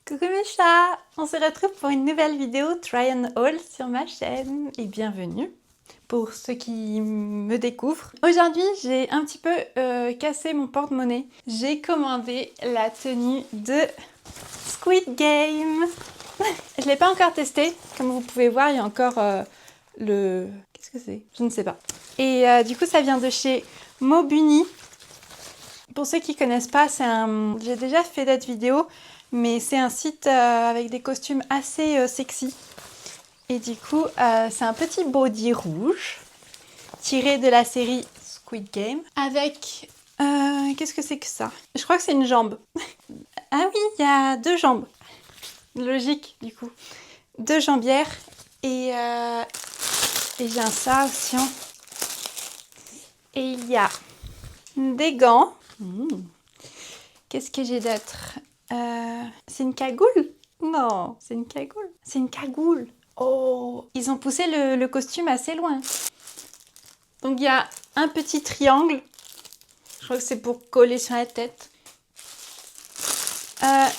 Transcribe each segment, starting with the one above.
Coucou mes chats! On se retrouve pour une nouvelle vidéo Try and Haul sur ma chaîne et bienvenue pour ceux qui me découvrent. Aujourd'hui j'ai un petit peu cassé mon porte-monnaie. J'ai commandé la tenue de Squid Game. Je ne l'ai pas encore testé, comme vous pouvez voir il y a encore le... Qu'est-ce que c'est? Je ne sais pas. Et du coup ça vient de chez Mobuni. Pour ceux qui ne connaissent pas, c'est un... J'ai déjà fait d'autres vidéos, mais c'est un site avec des costumes assez sexy. Et du coup, c'est un petit body rouge, tiré de la série Squid Game, avec... qu'est-ce que c'est que ça? Je crois que c'est une jambe. Ah oui, il y a deux jambes. Logique, du coup. Deux jambières. Et j'ai un ça aussi. Et il y a des gants. Qu'est-ce que j'ai d'autre? C'est une cagoule? Non, c'est une cagoule. C'est une cagoule. Oh, ils ont poussé le costume assez loin. Donc il y a un petit triangle. Je crois que c'est pour coller sur la tête.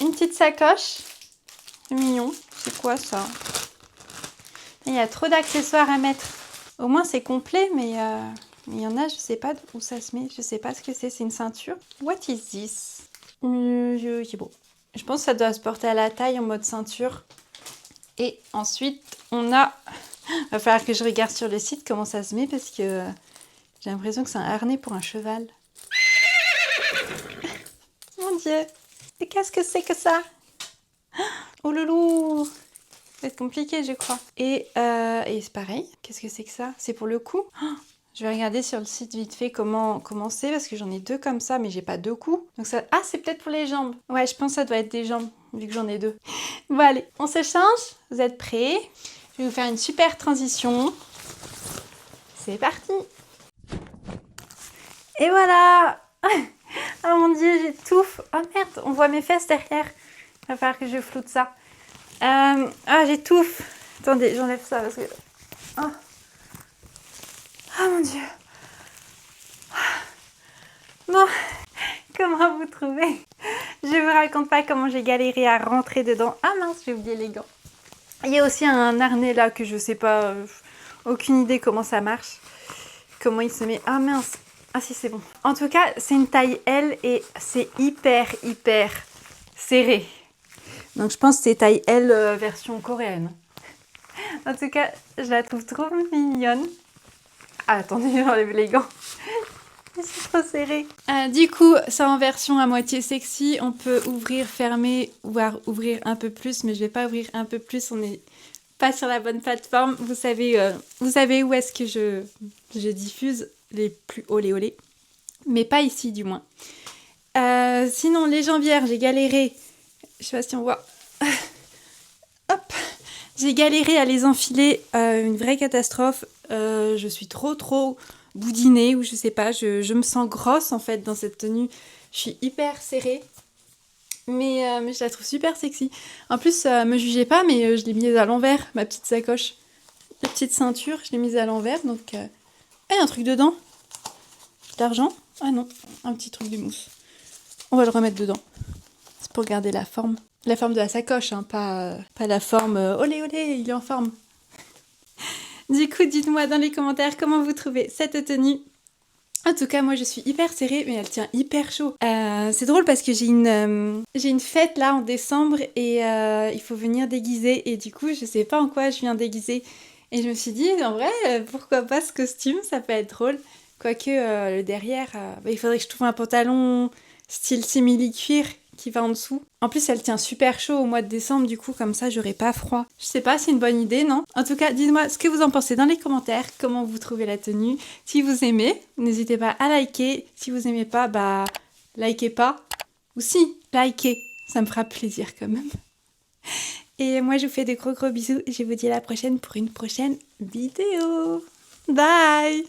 Une petite sacoche. C'est mignon. C'est quoi ça? Il y a trop d'accessoires à mettre. Au moins c'est complet, mais il y en a, je sais pas où ça se met. Je sais pas ce que c'est. C'est une ceinture. What is this? C'est beau. Je pense que ça doit se porter à la taille en mode ceinture. Et ensuite, on a... Il va falloir que je regarde sur le site comment ça se met parce que j'ai l'impression que c'est un harnais pour un cheval. Mon Dieu! Et qu'est-ce que c'est que ça? Oh loulou! Ça va être compliqué, je crois. Et c'est pareil. Qu'est-ce que c'est que ça? C'est pour le cou? Je vais regarder sur le site vite fait comment c'est parce que j'en ai deux comme ça, mais j'ai pas deux coups. Donc ça... Ah, c'est peut-être pour les jambes. Ouais, je pense que ça doit être des jambes, vu que j'en ai deux. Bon, allez, on se change. Vous êtes prêts? Je vais vous faire une super transition. C'est parti! Et voilà! Oh mon Dieu, j'étouffe! Oh merde, on voit mes fesses derrière. Il va falloir que je floute ça. Ah, j'étouffe! Attendez, j'enlève ça parce que... Oh. Oh mon Dieu. Bon, comment vous trouvez? Je vous raconte pas comment j'ai galéré à rentrer dedans. Ah mince, j'ai oublié les gants. Il y a aussi un harnais là que je sais pas, aucune idée comment ça marche. Comment il se met. Ah mince. Ah si, c'est bon. En tout cas, c'est une taille L et c'est hyper serré. Donc je pense que c'est taille L version coréenne. En tout cas, je la trouve trop mignonne. Ah, attendez, j'enlève les gants. C'est trop serré. Du coup, c'est en version à moitié sexy. On peut ouvrir, fermer, voire ouvrir un peu plus. Mais je vais pas ouvrir un peu plus. On n'est pas sur la bonne plateforme. Vous savez où est-ce que je diffuse les plus olé. Mais pas ici, du moins. Sinon, les jambières, j'ai galéré. Je sais pas si on voit. Hop. J'ai galéré à les enfiler. Une vraie catastrophe. Je suis trop boudinée ou je sais pas, je me sens grosse en fait dans cette tenue. Je suis hyper serrée, mais je la trouve super sexy. En plus, me jugez pas, mais je l'ai mise à l'envers, ma petite sacoche. La petite ceinture, je l'ai mise à l'envers, donc... il y a un truc dedans. De l'argent? Ah non, un petit truc de mousse. On va le remettre dedans. C'est pour garder la forme. La forme de la sacoche, hein, pas la forme... olé, il est en forme. Du coup, dites-moi dans les commentaires comment vous trouvez cette tenue. En tout cas, moi, je suis hyper serrée, mais elle tient hyper chaud. C'est drôle parce que j'ai une fête là en décembre et il faut venir déguiser. Et du coup, je sais pas en quoi je viens déguiser. Et je me suis dit, en vrai, pourquoi pas ce costume? Ça peut être drôle. Quoique, le derrière, il faudrait que je trouve un pantalon style simili-cuir qui va en dessous. En plus, elle tient super chaud au mois de décembre, du coup, comme ça, j'aurai pas froid. Je sais pas, c'est une bonne idée, non? En tout cas, dites-moi ce que vous en pensez dans les commentaires, comment vous trouvez la tenue. Si vous aimez, n'hésitez pas à liker. Si vous aimez pas, bah, likez pas. Ou si, likez. Ça me fera plaisir quand même. Et moi, je vous fais de gros bisous et je vous dis à la prochaine pour une prochaine vidéo. Bye!